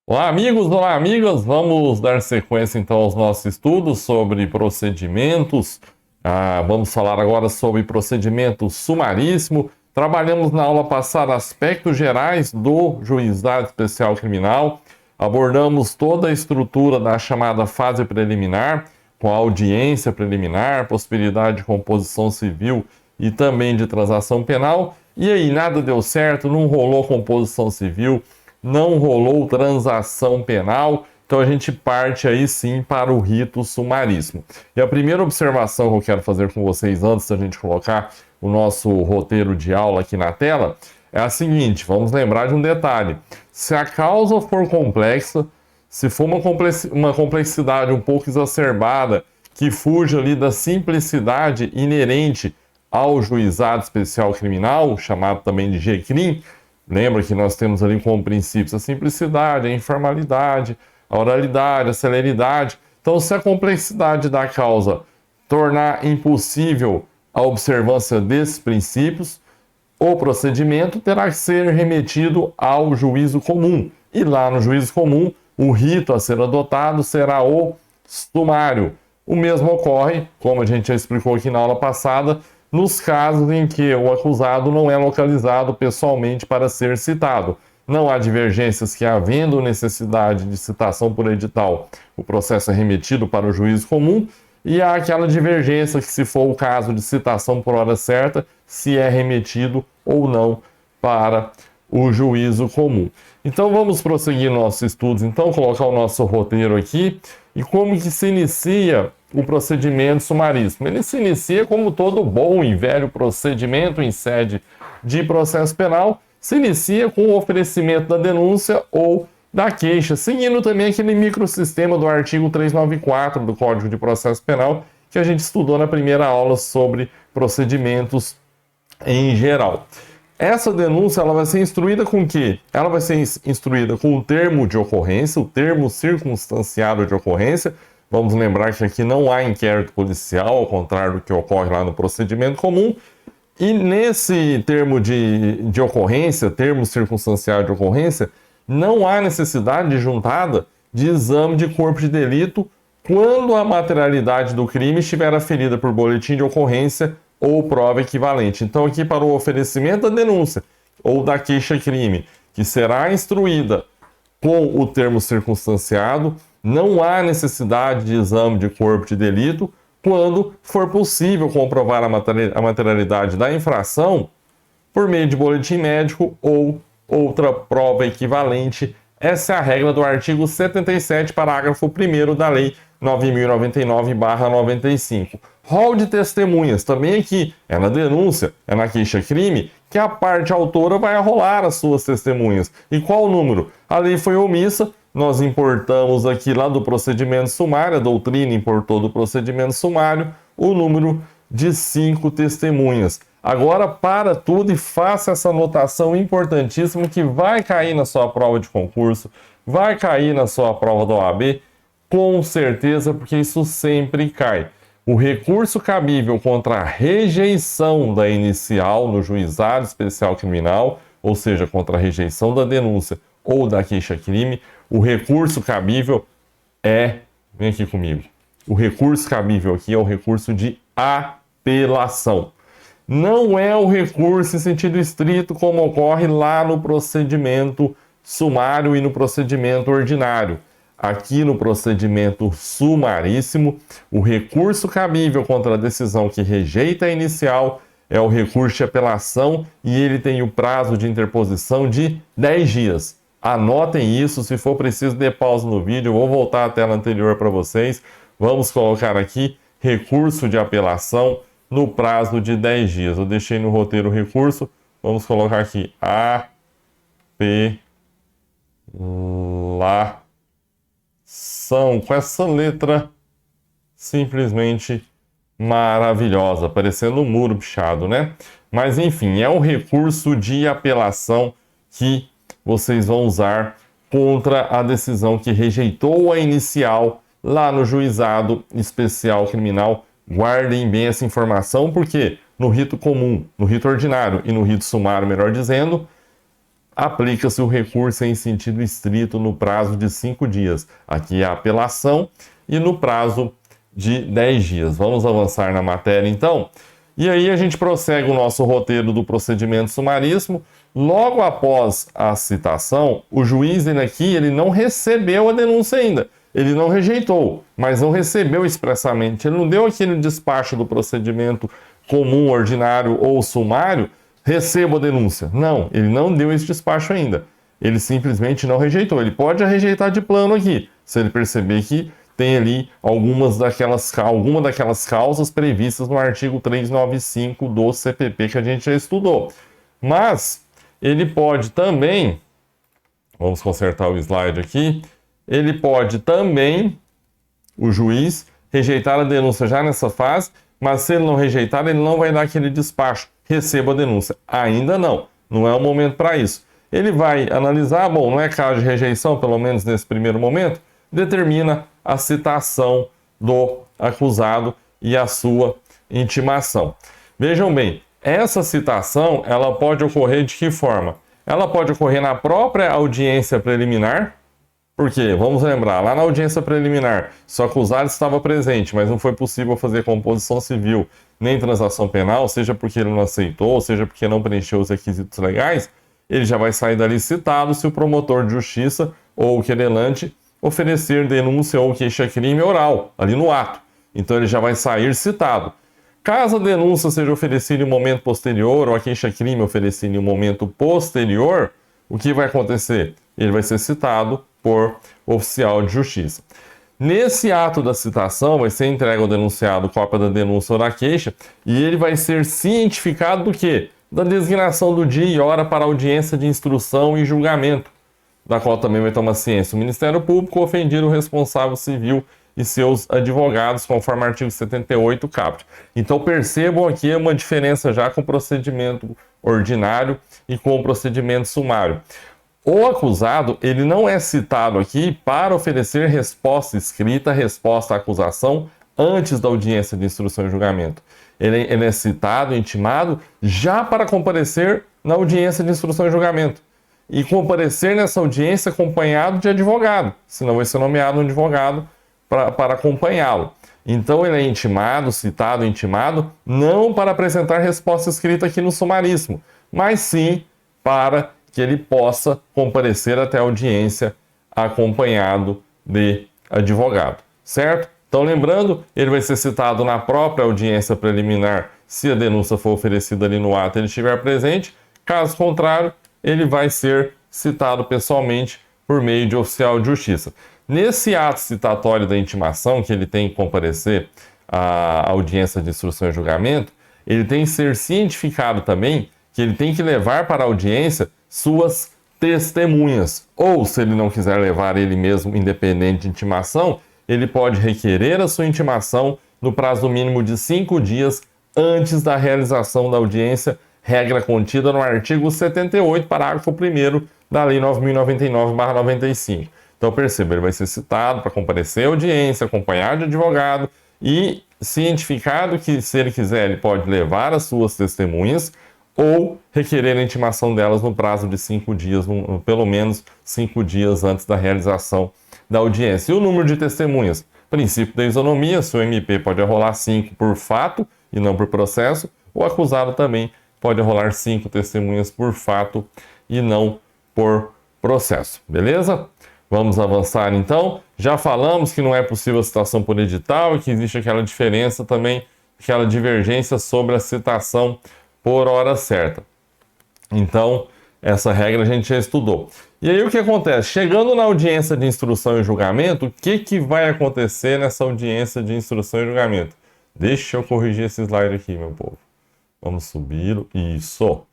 Olá, amigos, olá, amigas. Vamos dar sequência então aos nossos estudos sobre procedimentos. Vamos falar agora sobre procedimento sumaríssimo. Trabalhamos na aula passada aspectos gerais do Juizado Especial Criminal. Abordamos toda a estrutura da chamada fase preliminar, com a audiência preliminar, possibilidade de composição civil e também de transação penal. E aí, nada deu certo, não rolou composição civil, não rolou transação penal, então a gente parte aí sim para o rito sumaríssimo. E a primeira observação que eu quero fazer com vocês antes da gente colocar o nosso roteiro de aula aqui na tela é a seguinte: vamos lembrar de um detalhe. Se a causa for complexa, se for uma complexidade um pouco exacerbada, que fuja ali da simplicidade inerente ao juizado especial criminal, chamado também de GCRIM, lembra que nós temos ali como princípios a simplicidade, a informalidade, a oralidade, a celeridade. Então, se a complexidade da causa tornar impossível a observância desses princípios, o procedimento terá que ser remetido ao juízo comum. E lá no juízo comum, o rito a ser adotado será o sumário. O mesmo ocorre, como a gente já explicou aqui na aula passada, nos casos em que o acusado não é localizado pessoalmente para ser citado. Não há divergências que, havendo necessidade de citação por edital, o processo é remetido para o juízo comum, e há aquela divergência que, se for o caso de citação por hora certa, se é remetido ou não para o juízo comum. Então vamos prosseguir nossos estudos, então colocar o nosso roteiro aqui. E como que se inicia o procedimento sumaríssimo? Ele se inicia como todo bom e velho procedimento em sede de processo penal, se inicia com o oferecimento da denúncia ou da queixa, seguindo também aquele microsistema do artigo 394 do Código de Processo Penal, que a gente estudou na primeira aula sobre procedimentos em geral. Essa denúncia ela vai ser instruída com o quê? Ela vai ser instruída com o termo de ocorrência, o termo circunstanciado de ocorrência. Vamos lembrar que aqui não há inquérito policial, ao contrário do que ocorre lá no procedimento comum. E nesse termo de ocorrência, termo circunstanciado de ocorrência, não há necessidade de juntada de exame de corpo de delito quando a materialidade do crime estiver aferida por boletim de ocorrência ou prova equivalente. Então, aqui para o oferecimento da denúncia ou da queixa-crime, que será instruída com o termo circunstanciado, não há necessidade de exame de corpo de delito quando for possível comprovar a materialidade da infração por meio de boletim médico ou outra prova equivalente. Essa é a regra do artigo 77, parágrafo 1º da Lei 9.099/95. Rol de testemunhas, também aqui é na denúncia, é na queixa-crime, que a parte autora vai arrolar as suas testemunhas. E qual o número? A lei foi omissa, nós importamos aqui lá do procedimento sumário, a doutrina importou do procedimento sumário, o número de 5 testemunhas. Agora para tudo e faça essa anotação importantíssima que vai cair na sua prova de concurso, vai cair na sua prova da OAB, com certeza, porque isso sempre cai. O recurso cabível contra a rejeição da inicial no juizado especial criminal, ou seja, contra a rejeição da denúncia ou da queixa-crime, o recurso cabível vem aqui comigo, o recurso cabível aqui é o recurso de apelação. Não é o recurso em sentido estrito como ocorre lá no procedimento sumário e no procedimento ordinário. Aqui no procedimento sumaríssimo, o recurso cabível contra a decisão que rejeita a inicial é o recurso de apelação e ele tem o prazo de interposição de 10 dias. Anotem isso, se for preciso, dê pausa no vídeo, eu vou voltar à tela anterior para vocês. Vamos colocar aqui recurso de apelação no prazo de 10 dias. Eu deixei no roteiro o recurso, vamos colocar aqui apelação, com essa letra simplesmente maravilhosa, parecendo um muro pichado, né? Mas enfim, é um recurso de apelação que vocês vão usar contra a decisão que rejeitou a inicial lá no juizado especial criminal. Guardem bem essa informação, porque no rito comum, no rito ordinário e no rito sumário, melhor dizendo, aplica-se o recurso em sentido estrito no prazo de 5 dias. Aqui é a apelação e no prazo de 10 dias. Vamos avançar na matéria, então. E aí a gente prossegue o nosso roteiro do procedimento sumaríssimo. Logo após a citação, o juiz ele não recebeu a denúncia ainda. Ele não rejeitou, mas não recebeu expressamente. Ele não deu aquele despacho do procedimento comum, ordinário ou sumário, receba a denúncia. Não, ele não deu esse despacho ainda. Ele simplesmente não rejeitou. Ele pode rejeitar de plano aqui, se ele perceber que tem ali alguma daquelas causas previstas no artigo 395 do CPP que a gente já estudou. Mas ele pode também, vamos consertar o slide aqui, ele pode também, o juiz, rejeitar a denúncia já nessa fase, mas se ele não rejeitar, ele não vai dar aquele despacho, receba a denúncia. Ainda não é o momento para isso. Ele vai analisar, bom, não é caso de rejeição, pelo menos nesse primeiro momento, determina a citação do acusado e a sua intimação. Vejam bem, essa citação, ela pode ocorrer de que forma? Ela pode ocorrer na própria audiência preliminar, porque, vamos lembrar, lá na audiência preliminar, se o acusado estava presente, mas não foi possível fazer composição civil nem transação penal, seja porque ele não aceitou, seja porque não preencheu os requisitos legais, ele já vai sair dali citado se o promotor de justiça ou o querelante oferecer denúncia ou queixa-crime oral, ali no ato. Então ele já vai sair citado. Caso a denúncia seja oferecida em um momento posterior ou a queixa-crime oferecida em um momento posterior, o que vai acontecer? Ele vai ser citado por oficial de justiça. Nesse ato da citação, vai ser entregue ao denunciado cópia da denúncia ou da queixa e ele vai ser cientificado do quê? Da designação do dia e hora para audiência de instrução e julgamento, da qual também vai tomar ciência o Ministério Público, ofendido o responsável civil e seus advogados, conforme o artigo 78 caput. Então percebam aqui uma diferença já com o procedimento ordinário e com o procedimento sumário. O acusado, ele não é citado aqui para oferecer resposta escrita, resposta à acusação, antes da audiência de instrução e julgamento. Ele é citado, intimado, já para comparecer na audiência de instrução e julgamento. E comparecer nessa audiência acompanhado de advogado, senão vai ser nomeado um advogado para acompanhá-lo. Então ele é intimado, citado, intimado, não para apresentar resposta escrita aqui no sumaríssimo, mas sim para que ele possa comparecer até a audiência acompanhado de advogado, certo? Então lembrando, ele vai ser citado na própria audiência preliminar se a denúncia for oferecida ali no ato e ele estiver presente, caso contrário, ele vai ser citado pessoalmente por meio de oficial de justiça. Nesse ato citatório da intimação, que ele tem que comparecer à audiência de instrução e julgamento, ele tem que ser cientificado também que ele tem que levar para a audiência suas testemunhas. Ou, se ele não quiser levar ele mesmo, independente de intimação, ele pode requerer a sua intimação no prazo mínimo de 5 dias antes da realização da audiência, regra contida no artigo 78, parágrafo 1º da Lei 9.099/95. Então perceba, ele vai ser citado para comparecer à audiência, acompanhado de advogado e cientificado que, se ele quiser, ele pode levar as suas testemunhas ou requerer a intimação delas no prazo de 5 dias, pelo menos 5 dias antes da realização da audiência. E o número de testemunhas? Princípio da isonomia, se o MP pode arrolar 5 por fato e não por processo, o acusado também pode arrolar 5 testemunhas por fato e não por processo. Beleza? Vamos avançar então. Já falamos que não é possível a citação por edital e que existe aquela diferença também, aquela divergência sobre a citação por hora certa. Então, essa regra a gente já estudou. E aí o que acontece? Chegando na audiência de instrução e julgamento, o que vai acontecer nessa audiência de instrução e julgamento? Deixa eu corrigir esse slide aqui, meu povo. Vamos subir. Isso. O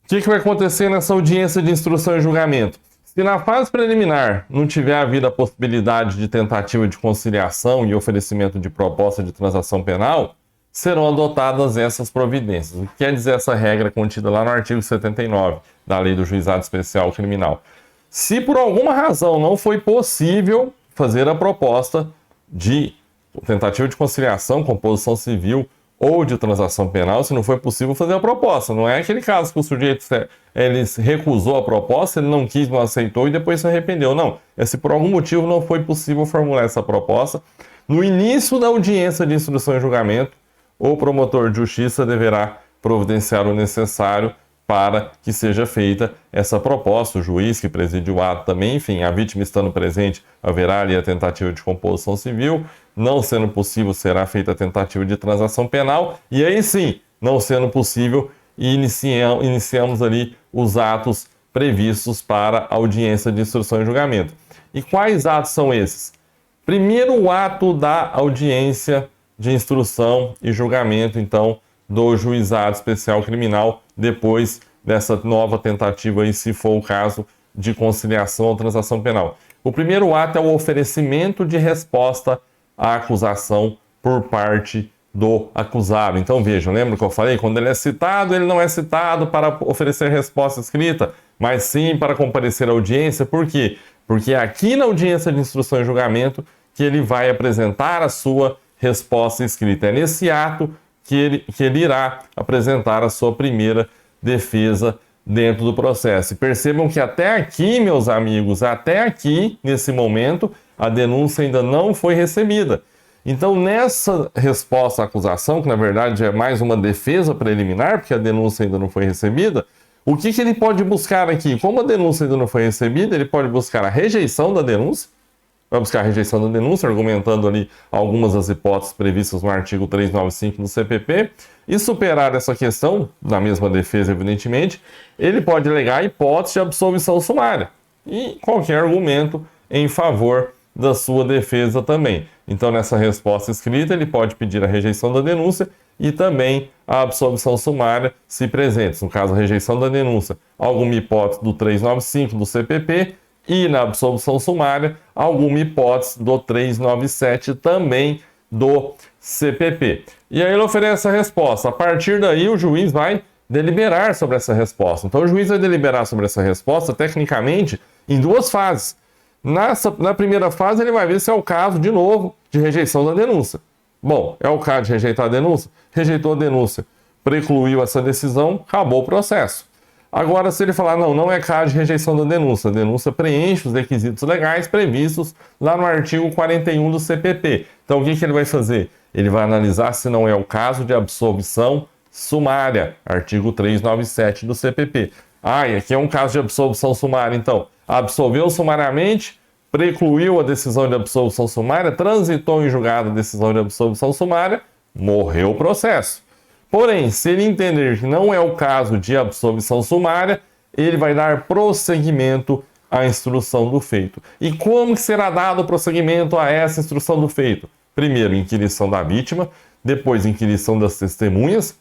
que vai acontecer nessa audiência de instrução e julgamento? Se na fase preliminar não tiver havido a possibilidade de tentativa de conciliação e oferecimento de proposta de transação penal, serão adotadas essas providências. O que quer dizer essa regra contida lá no artigo 79 da Lei do Juizado Especial Criminal? Se por alguma razão não foi possível fazer a proposta de tentativa de conciliação, composição civil ou de transação penal se não foi possível fazer a proposta. Não é aquele caso que o sujeito ele recusou a proposta, ele não quis, não aceitou e depois se arrependeu. Não, é se por algum motivo não foi possível formular essa proposta. No início da audiência de instrução e julgamento, o promotor de justiça deverá providenciar o necessário para que seja feita essa proposta. O juiz que preside o ato também, enfim, a vítima estando presente, haverá ali a tentativa de composição civil. Não sendo possível, será feita a tentativa de transação penal. E aí sim, não sendo possível, iniciamos ali os atos previstos para a audiência de instrução e julgamento. E quais atos são esses? Primeiro, o ato da audiência de instrução e julgamento, então, do juizado especial criminal, depois dessa nova tentativa, aí, se for o caso, de conciliação ou transação penal. O primeiro ato é o oferecimento de resposta à acusação por parte do acusado. Então vejam, lembra que eu falei? Quando ele é citado, ele não é citado para oferecer resposta escrita, mas sim para comparecer à audiência. Por quê? Porque é aqui na audiência de instrução e julgamento que ele vai apresentar a sua resposta escrita. É nesse ato que ele irá apresentar a sua primeira defesa dentro do processo. E percebam que até aqui, meus amigos, até aqui, nesse momento, a denúncia ainda não foi recebida. Então, nessa resposta à acusação, que na verdade é mais uma defesa preliminar, porque a denúncia ainda não foi recebida, o que ele pode buscar aqui? Como a denúncia ainda não foi recebida, ele pode buscar a rejeição da denúncia, vai buscar a rejeição da denúncia, argumentando ali algumas das hipóteses previstas no artigo 395 do CPP, e superar essa questão, na mesma defesa, evidentemente, ele pode alegar a hipótese de absolvição sumária e qualquer argumento em favor da sua defesa também. Então, nessa resposta escrita, ele pode pedir a rejeição da denúncia e também a absolvição sumária, se presentes. No caso, a rejeição da denúncia, alguma hipótese do 395 do CPP, e na absolvição sumária, alguma hipótese do 397 também do CPP. E aí ele oferece a resposta. A partir daí, o juiz vai deliberar sobre essa resposta. Então, o juiz vai deliberar sobre essa resposta, tecnicamente, em duas fases. Na primeira fase, ele vai ver se é o caso, de novo, de rejeição da denúncia. Bom, é o caso de rejeitar a denúncia? Rejeitou a denúncia, precluiu essa decisão, acabou o processo. Agora, se ele falar, não é caso de rejeição da denúncia, a denúncia preenche os requisitos legais previstos lá no artigo 41 do CPP. Então, o que ele vai fazer? Ele vai analisar se não é o caso de absolvição sumária, artigo 397 do CPP. E aqui é um caso de absolvição sumária, então. Absolveu sumariamente, precluiu a decisão de absolvição sumária, transitou em julgado a decisão de absolvição sumária, morreu o processo. Porém, se ele entender que não é o caso de absolvição sumária, ele vai dar prosseguimento à instrução do feito. E como será dado prosseguimento a essa instrução do feito? Primeiro, inquirição da vítima, depois inquirição das testemunhas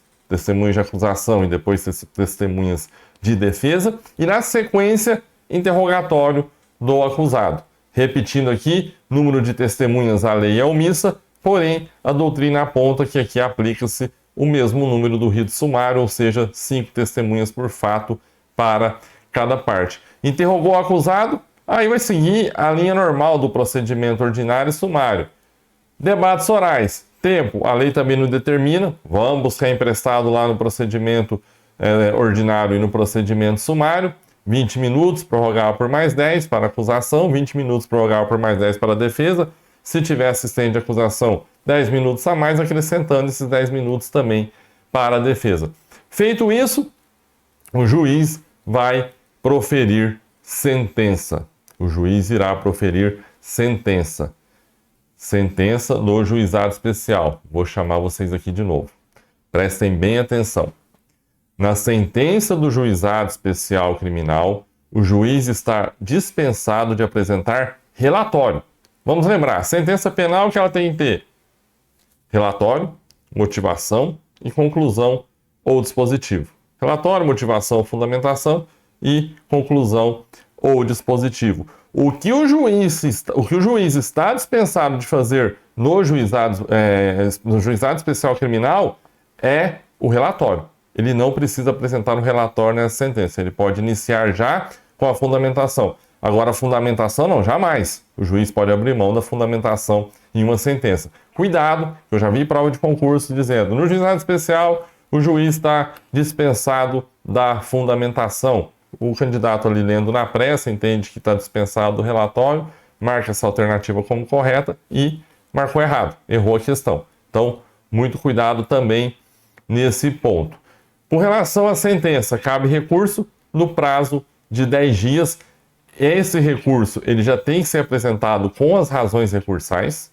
de acusação e depois testemunhas de defesa, e na sequência, interrogatório do acusado. Repetindo aqui, número de testemunhas, a lei é omissa, porém, a doutrina aponta que aqui aplica-se o mesmo número do rito sumário, ou seja, 5 testemunhas por fato para cada parte. Interrogou o acusado, aí vai seguir a linha normal do procedimento ordinário e sumário. Debates orais, tempo, a lei também não determina, vamos buscar emprestado lá no procedimento ordinário e no procedimento sumário, 20 minutos, prorrogável por mais 10 para a acusação, 20 minutos, prorrogável por mais 10 para a defesa. Se tiver assistente de acusação, 10 minutos a mais, acrescentando esses 10 minutos também para a defesa. Feito isso, o juiz vai proferir sentença. O juiz irá proferir sentença. Sentença do juizado especial. Vou chamar vocês aqui de novo. Prestem bem atenção. Na sentença do juizado especial criminal, o juiz está dispensado de apresentar relatório. Vamos lembrar, sentença penal que ela tem que ter relatório, motivação e conclusão ou dispositivo. Relatório, motivação, fundamentação e conclusão ou dispositivo. O que o juiz está dispensado de fazer no juizado especial criminal é o relatório. Ele não precisa apresentar um relatório nessa sentença. Ele pode iniciar já com a fundamentação. Agora, a fundamentação, não, jamais. O juiz pode abrir mão da fundamentação em uma sentença. Cuidado, eu já vi prova de concurso dizendo, no juizado especial, o juiz está dispensado da fundamentação. O candidato ali lendo na pressa entende que está dispensado do relatório, marca essa alternativa como correta e marcou errado, errou a questão. Então, muito cuidado também nesse ponto. Com relação à sentença, cabe recurso no prazo de 10 dias. Esse recurso ele já tem que ser apresentado com as razões recursais.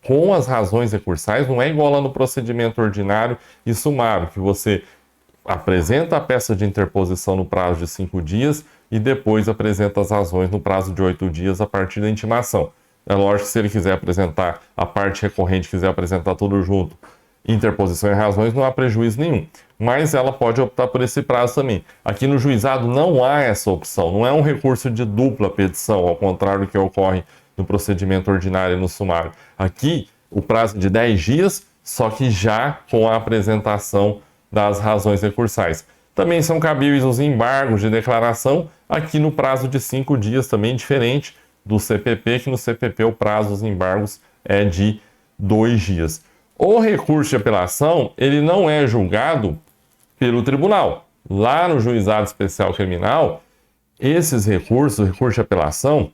Com as razões recursais, não é igual lá no procedimento ordinário e sumário, que você apresenta a peça de interposição no prazo de 5 dias e depois apresenta as razões no prazo de 8 dias a partir da intimação. É lógico que se ele quiser apresentar, a parte recorrente quiser apresentar tudo junto, interposição e razões, não há prejuízo nenhum. Mas ela pode optar por esse prazo também. Aqui no juizado não há essa opção, não é um recurso de dupla petição, ao contrário do que ocorre no procedimento ordinário e no sumário. Aqui, o prazo de 10 dias, só que já com a apresentação das razões recursais. Também são cabíveis os embargos de declaração, aqui no prazo de 5 dias, também diferente do CPP, que no CPP o prazo dos embargos é de 2 dias. O recurso de apelação, ele não é julgado pelo tribunal. Lá no Juizado Especial Criminal, esses recursos, o recurso de apelação,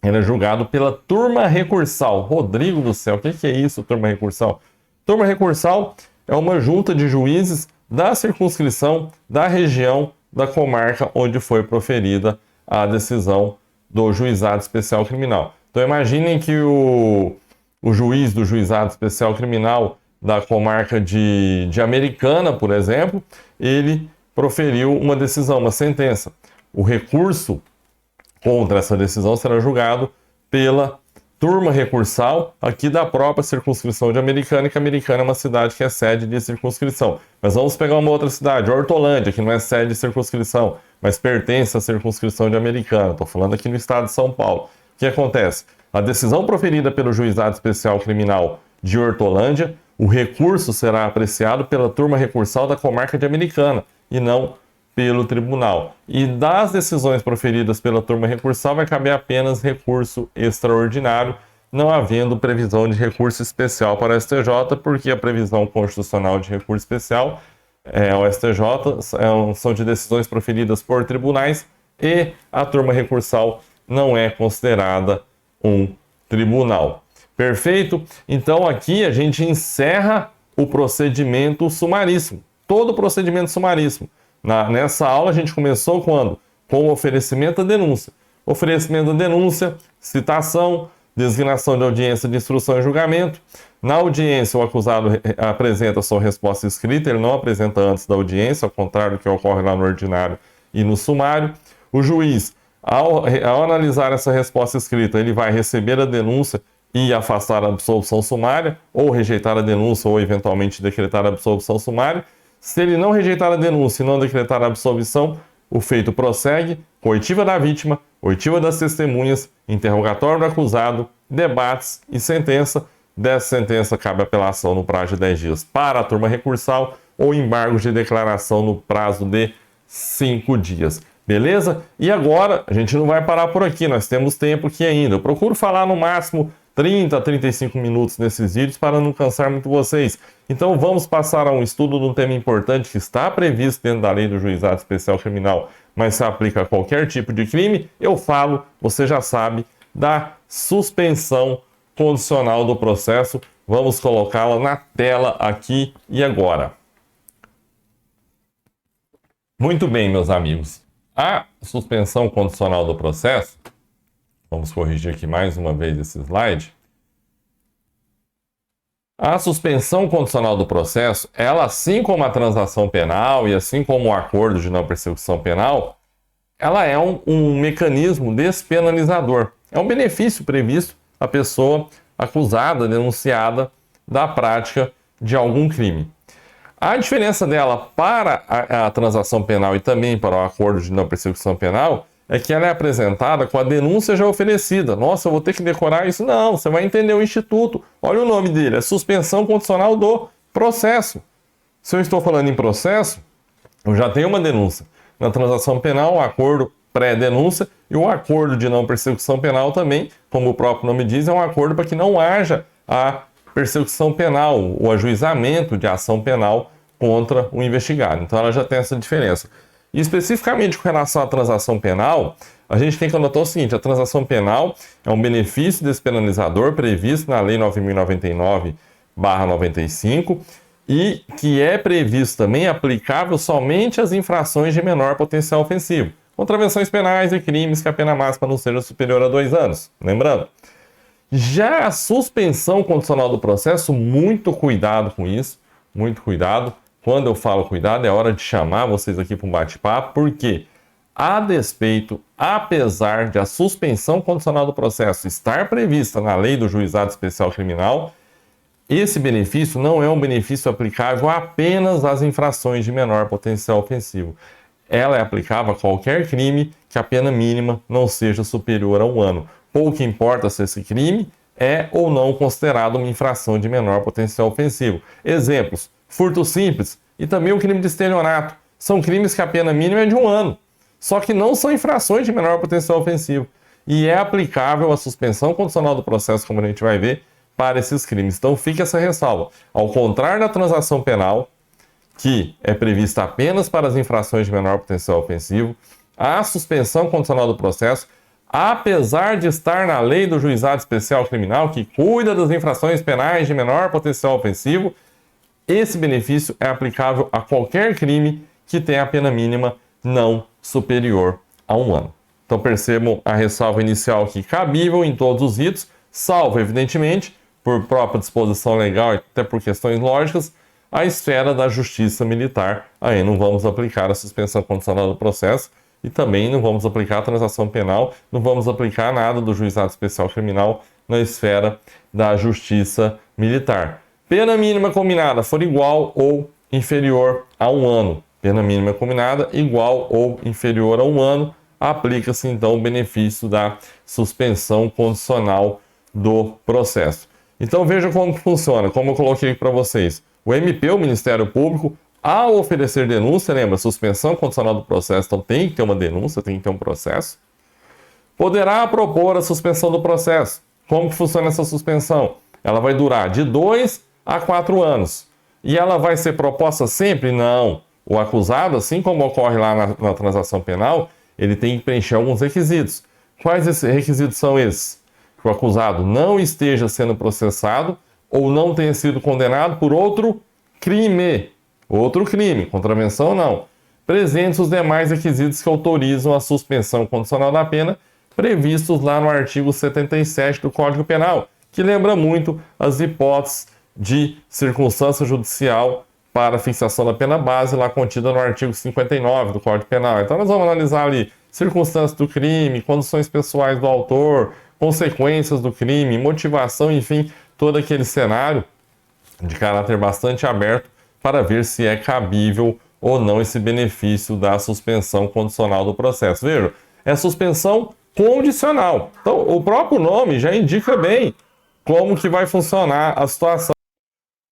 ele é julgado pela turma recursal. Rodrigo do céu, o que é isso, turma recursal? Turma recursal é uma junta de juízes da circunscrição, da região, da comarca onde foi proferida a decisão do Juizado Especial Criminal. Então imaginem que o juiz do Juizado Especial Criminal da comarca de Americana, por exemplo, ele proferiu uma decisão, uma sentença. O recurso contra essa decisão será julgado pela turma recursal aqui da própria circunscrição de Americana, que Americana é uma cidade que é sede de circunscrição. Mas vamos pegar uma outra cidade, Hortolândia, que não é sede de circunscrição, mas pertence à circunscrição de Americana. Estou falando aqui no estado de São Paulo. O que acontece? A decisão proferida pelo Juizado Especial Criminal de Hortolândia, o recurso será apreciado pela turma recursal da comarca de Americana e não pelo tribunal. E das decisões proferidas pela turma recursal vai caber apenas recurso extraordinário, não havendo previsão de recurso especial para o STJ, porque a previsão constitucional de recurso especial ao STJ são de decisões proferidas por tribunais e a turma recursal não é considerada um tribunal. Perfeito? Então aqui a gente encerra o procedimento sumaríssimo, todo o procedimento sumaríssimo. Nessa aula a gente começou quando? Com o oferecimento da denúncia. Oferecimento da denúncia, citação, designação de audiência de instrução e julgamento. Na audiência, o acusado apresenta sua resposta escrita, ele não apresenta antes da audiência, ao contrário do que ocorre lá no ordinário e no sumário. O juiz, ao analisar essa resposta escrita, ele vai receber a denúncia e afastar a absolvição sumária, ou rejeitar a denúncia, ou eventualmente decretar a absolvição sumária. Se ele não rejeitar a denúncia e não decretar a absolvição, o feito prossegue, coitiva da vítima, oitiva das testemunhas, interrogatório do acusado, debates e sentença. Dessa sentença cabe apelação no prazo de 10 dias para a turma recursal ou embargo de declaração no prazo de 5 dias. Beleza? E agora, a gente não vai parar por aqui, nós temos tempo aqui ainda. Eu procuro falar no máximo 30 a 35 minutos nesses vídeos para não cansar muito vocês. Então vamos passar a um estudo de um tema importante que está previsto dentro da lei do Juizado Especial Criminal, mas se aplica a qualquer tipo de crime. Eu falo, você já sabe, da suspensão condicional do processo. Vamos colocá-la na tela aqui e agora. Muito bem, meus amigos. A suspensão condicional do processo, vamos corrigir aqui mais uma vez esse slide. A suspensão condicional do processo, ela, assim como a transação penal e assim como o acordo de não persecução penal, ela é um mecanismo despenalizador. É um benefício previsto à pessoa acusada, denunciada da prática de algum crime. A diferença dela para a transação penal e também para o acordo de não persecução penal é que ela é apresentada com a denúncia já oferecida. Nossa, eu vou ter que decorar isso? Não, você vai entender o instituto. Olha o nome dele, é suspensão condicional do processo. Se eu estou falando em processo, eu já tenho uma denúncia. Na transação penal, o acordo pré-denúncia, e o acordo de não persecução penal também, como o próprio nome diz, é um acordo para que não haja a persecução penal, o ajuizamento de ação penal contra o investigado. Então ela já tem essa diferença. E especificamente com relação à transação penal, a gente tem que anotar o seguinte: a transação penal é um benefício despenalizador previsto na Lei 9.099/95 e que é previsto também aplicável somente às infrações de menor potencial ofensivo, contravenções penais e crimes que a pena máxima não seja superior a 2 anos. Lembrando, já a suspensão condicional do processo, muito cuidado com isso, muito cuidado. Quando eu falo cuidado, é hora de chamar vocês aqui para um bate-papo, porque a despeito, apesar de a suspensão condicional do processo estar prevista na Lei do Juizado Especial Criminal, esse benefício não é um benefício aplicável apenas às infrações de menor potencial ofensivo. Ela é aplicável a qualquer crime que a pena mínima não seja superior a 1 ano. Pouco importa se esse crime é ou não considerado uma infração de menor potencial ofensivo. Exemplos: furto simples e também o crime de estelionato. São crimes que a pena mínima é de 1 ano. Só que não são infrações de menor potencial ofensivo. E é aplicável a suspensão condicional do processo, como a gente vai ver, para esses crimes. Então fica essa ressalva. Ao contrário da transação penal, que é prevista apenas para as infrações de menor potencial ofensivo, a suspensão condicional do processo, apesar de estar na Lei do Juizado Especial Criminal, que cuida das infrações penais de menor potencial ofensivo, esse benefício é aplicável a qualquer crime que tenha a pena mínima não superior a 1 ano. Então percebam a ressalva inicial aqui, cabível em todos os ritos, salvo, evidentemente, por própria disposição legal e até por questões lógicas, a esfera da justiça militar. Aí não vamos aplicar a suspensão condicional do processo e também não vamos aplicar a transação penal, não vamos aplicar nada do Juizado Especial Criminal na esfera da justiça militar. Pena mínima combinada for igual ou inferior a 1 ano. Pena mínima combinada igual ou inferior a 1 ano. Aplica-se então o benefício da suspensão condicional do processo. Então veja como funciona, como eu coloquei para vocês. O MP, o Ministério Público, ao oferecer denúncia, lembra, suspensão condicional do processo, então tem que ter uma denúncia, tem que ter um processo, poderá propor a suspensão do processo. Como que funciona essa suspensão? Ela vai durar de 2 a 4 anos. E ela vai ser proposta sempre? Não. O acusado, assim como ocorre lá na transação penal, ele tem que preencher alguns requisitos. Quais requisitos são esses? Que o acusado não esteja sendo processado ou não tenha sido condenado por outro crime. Outro crime, contravenção não. Presentes os demais requisitos que autorizam a suspensão condicional da pena, previstos lá no artigo 77 do Código Penal, que lembra muito as hipóteses de circunstância judicial para a fixação da pena base, lá contida no artigo 59 do Código Penal. Então nós vamos analisar ali circunstâncias do crime, condições pessoais do autor, consequências do crime, motivação, enfim, todo aquele cenário de caráter bastante aberto para ver se é cabível ou não esse benefício da suspensão condicional do processo. Vejam, é suspensão condicional. Então, o próprio nome já indica bem como que vai funcionar a situação.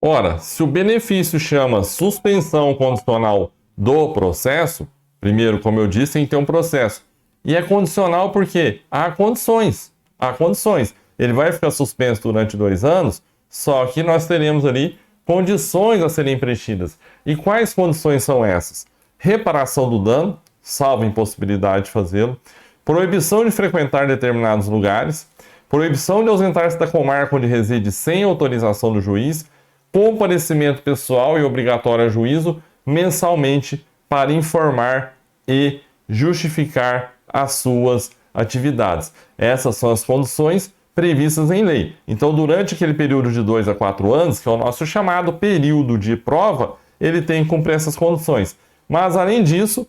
Ora, se o benefício chama suspensão condicional do processo, primeiro, como eu disse, tem que ter um processo. E é condicional porque há condições. Há condições. Ele vai ficar suspenso durante 2 anos, só que nós teremos ali condições a serem preenchidas. E quais condições são essas? Reparação do dano, salvo impossibilidade de fazê-lo. Proibição de frequentar determinados lugares. Proibição de ausentar-se da comarca onde reside sem autorização do juiz. Comparecimento pessoal e obrigatório a juízo mensalmente para informar e justificar as suas atividades. Essas são as condições previstas em lei. Então, durante aquele período de 2 a 4 anos, que é o nosso chamado período de prova, ele tem que cumprir essas condições. Mas, além disso,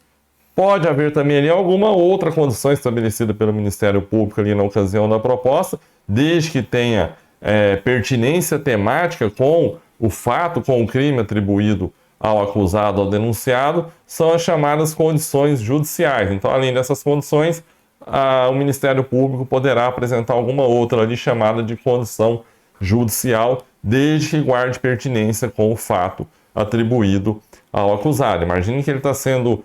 pode haver também ali alguma outra condição estabelecida pelo Ministério Público ali na ocasião da proposta, desde que tenha pertinência temática com o fato, com o crime atribuído ao acusado, ao denunciado, são as chamadas condições judiciais. Então, além dessas condições, o Ministério Público poderá apresentar alguma outra ali chamada de condição judicial, desde que guarde pertinência com o fato atribuído ao acusado. Imagine que ele está sendo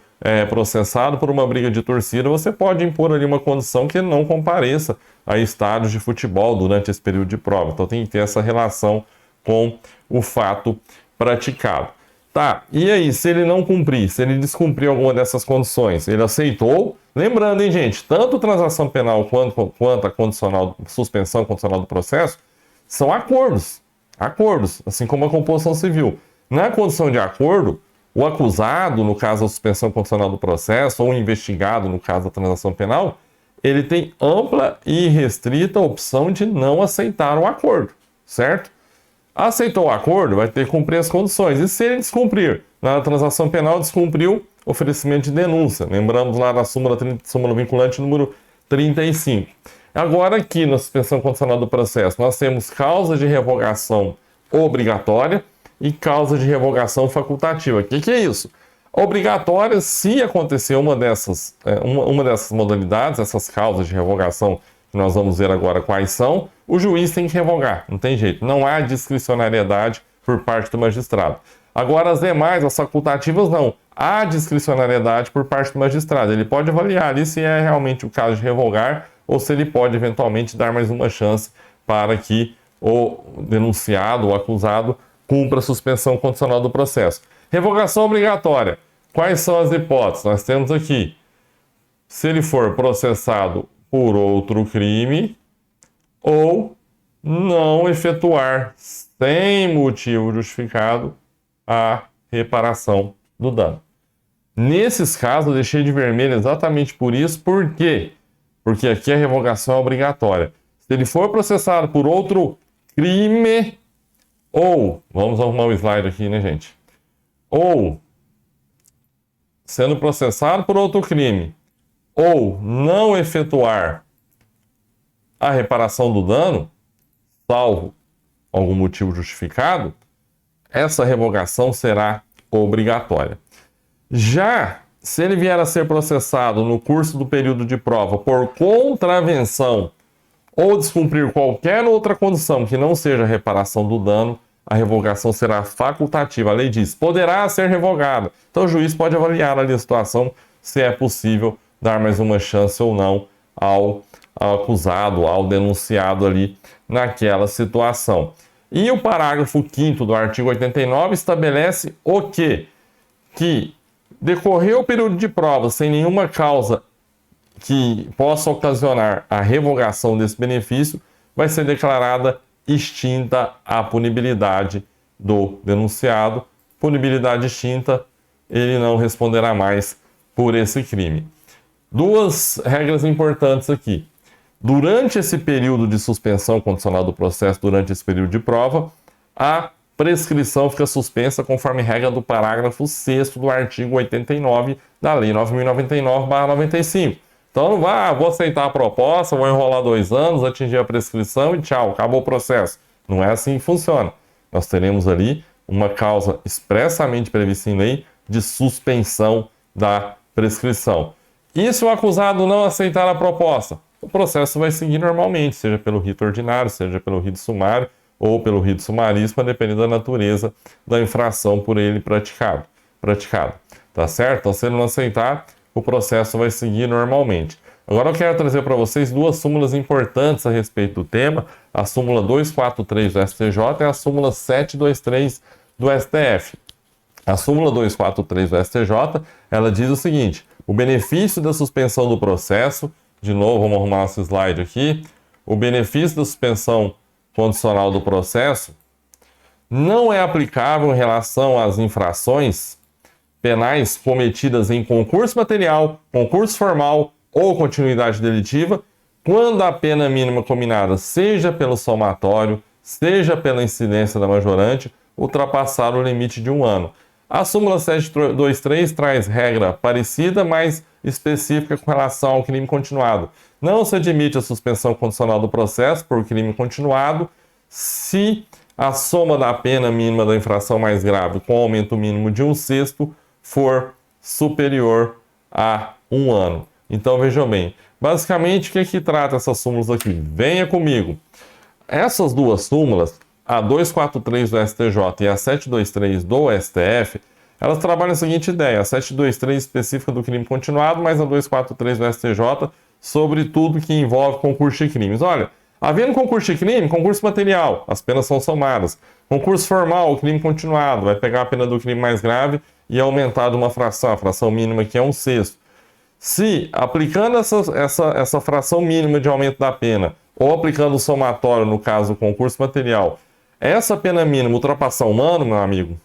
processado por uma briga de torcida, você pode impor ali uma condição que ele não compareça a estádios de futebol durante esse período de prova. Então tem que ter essa relação com o fato praticado. Tá, e aí, se ele não cumprir, se ele descumprir alguma dessas condições, ele aceitou? Lembrando, hein, gente, tanto transação penal quanto a suspensão condicional do processo são acordos, assim como a composição civil. Na condição de acordo, o acusado, no caso da suspensão condicional do processo, ou o investigado, no caso da transação penal, ele tem ampla e restrita opção de não aceitar o acordo, certo? Aceitou o acordo, vai ter que cumprir as condições. E se ele descumprir, na transação penal, descumpriu oferecimento de denúncia. Lembramos lá da súmula vinculante número 35. Agora, aqui na suspensão condicional do processo, nós temos causa de revogação obrigatória e causa de revogação facultativa. O que é isso? Obrigatória, se acontecer uma dessas modalidades, essas causas de revogação, que nós vamos ver agora quais são, o juiz tem que revogar, não tem jeito, não há discricionariedade por parte do magistrado. Agora as demais, as facultativas, não, há discricionariedade por parte do magistrado, ele pode avaliar ali se é realmente o caso de revogar ou se ele pode eventualmente dar mais uma chance para que o denunciado, o acusado, cumpra a suspensão condicional do processo. Revogação obrigatória, quais são as hipóteses? Nós temos aqui, se ele for processado por outro crime, ou não efetuar, sem motivo justificado, a reparação do dano. Nesses casos, eu deixei de vermelho exatamente por isso. Por quê? Porque aqui a revogação é obrigatória. Se ele for processado por outro crime, ou, vamos arrumar o slide aqui, né, gente? Ou, sendo processado por outro crime, ou não efetuar a reparação do dano, salvo algum motivo justificado, essa revogação será obrigatória. Já se ele vier a ser processado no curso do período de prova por contravenção ou descumprir qualquer outra condição que não seja a reparação do dano, a revogação será facultativa. A lei diz, poderá ser revogada. Então o juiz pode avaliar ali a situação, se é possível dar mais uma chance ou não ao acusado, ao denunciado ali naquela situação. E o parágrafo 5º do artigo 89 estabelece o quê? Que decorreu o período de prova sem nenhuma causa que possa ocasionar a revogação desse benefício, vai ser declarada extinta a punibilidade do denunciado. Punibilidade extinta, ele não responderá mais por esse crime. Duas regras importantes aqui. Durante esse período de suspensão condicional do processo, durante esse período de prova, a prescrição fica suspensa conforme regra do parágrafo 6º do artigo 89 da Lei 9.099/95. Então não vá, vou aceitar a proposta, vou enrolar 2 anos, atingir a prescrição e tchau, acabou o processo. Não é assim que funciona. Nós teremos ali uma causa expressamente prevista em lei de suspensão da prescrição. E se o acusado não aceitar a proposta? O processo vai seguir normalmente, seja pelo rito ordinário, seja pelo rito sumário ou pelo rito sumaríssimo, dependendo da natureza da infração por ele praticado. Tá certo? Então, se ele não aceitar, o processo vai seguir normalmente. Agora eu quero trazer para vocês 2 súmulas importantes a respeito do tema, a súmula 243 do STJ e a súmula 723 do STF. A súmula 243 do STJ, ela diz o seguinte: o benefício da suspensão do processo, de novo, vamos arrumar esse slide aqui, o benefício da suspensão condicional do processo não é aplicável em relação às infrações penais cometidas em concurso material, concurso formal ou continuidade delitiva, quando a pena mínima combinada, seja pelo somatório, seja pela incidência da majorante, ultrapassar o limite de 1 ano. A súmula 723 traz regra parecida, mas específica com relação ao crime continuado. Não se admite a suspensão condicional do processo por crime continuado se a soma da pena mínima da infração mais grave com aumento mínimo de 1/6 for superior a 1 ano. Então vejam bem, basicamente o que é que trata essas súmulas aqui? Venha comigo. Essas 2 súmulas, a 243 do STJ e a 723 do STF, elas trabalham a seguinte ideia: a 723 específica do crime continuado, mais a 243 do STJ, sobre tudo que envolve concurso de crimes. Olha, havendo concurso de crime, concurso material, as penas são somadas. Concurso formal, o crime continuado, vai pegar a pena do crime mais grave e aumentar de uma fração, a fração mínima que é 1/6. Se, aplicando essa fração mínima de aumento da pena, ou aplicando o somatório, no caso, o concurso material, essa pena mínima ultrapassar 1 ano, meu amigo,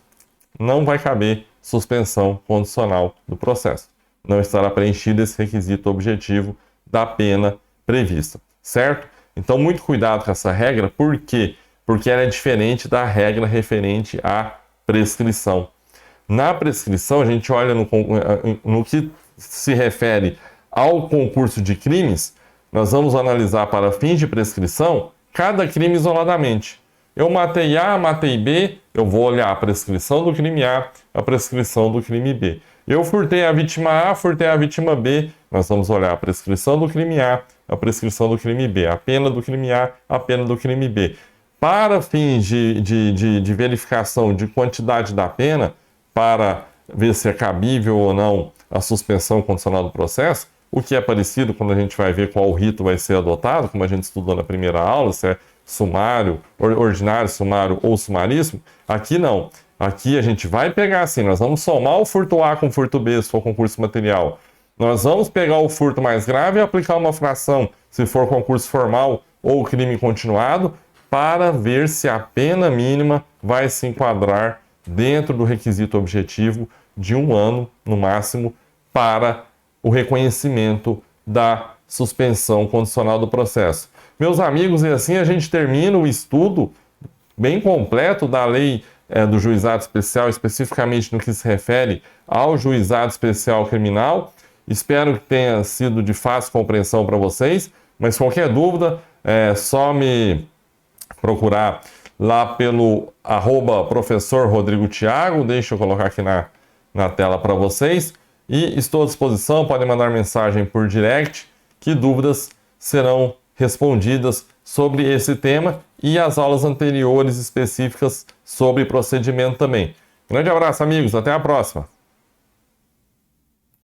não vai caber suspensão condicional do processo. Não estará preenchido esse requisito objetivo da pena prevista, certo? Então, muito cuidado com essa regra. Por quê? Porque ela é diferente da regra referente à prescrição. Na prescrição, a gente olha no que se refere ao concurso de crimes, nós vamos analisar para fins de prescrição cada crime isoladamente. Eu matei A, matei B, eu vou olhar a prescrição do crime A, a prescrição do crime B. Eu furtei a vítima A, furtei a vítima B, nós vamos olhar a prescrição do crime A, a prescrição do crime B, a pena do crime A, a pena do crime B. Para fins de verificação de quantidade da pena, para ver se é cabível ou não a suspensão condicional do processo, o que é parecido quando a gente vai ver qual rito vai ser adotado, como a gente estudou na primeira aula, se é sumário, ordinário, sumário ou sumaríssimo. Aqui não. Aqui a gente vai pegar assim, nós vamos somar o furto A com o furto B, se for concurso material. Nós vamos pegar o furto mais grave e aplicar uma fração, se for concurso formal ou crime continuado, para ver se a pena mínima vai se enquadrar dentro do requisito objetivo de 1 ano, no máximo, para o reconhecimento da suspensão condicional do processo. Meus amigos, e assim a gente termina o estudo bem completo da lei do juizado especial, especificamente no que se refere ao juizado especial criminal. Espero que tenha sido de fácil compreensão para vocês, mas qualquer dúvida é só me procurar lá pelo @professor Rodrigo Thiago, deixa eu colocar aqui na tela para vocês, e estou à disposição, podem mandar mensagem por direct, que dúvidas serão respondidas sobre esse tema e as aulas anteriores específicas sobre procedimento também. Grande abraço, amigos, até a próxima!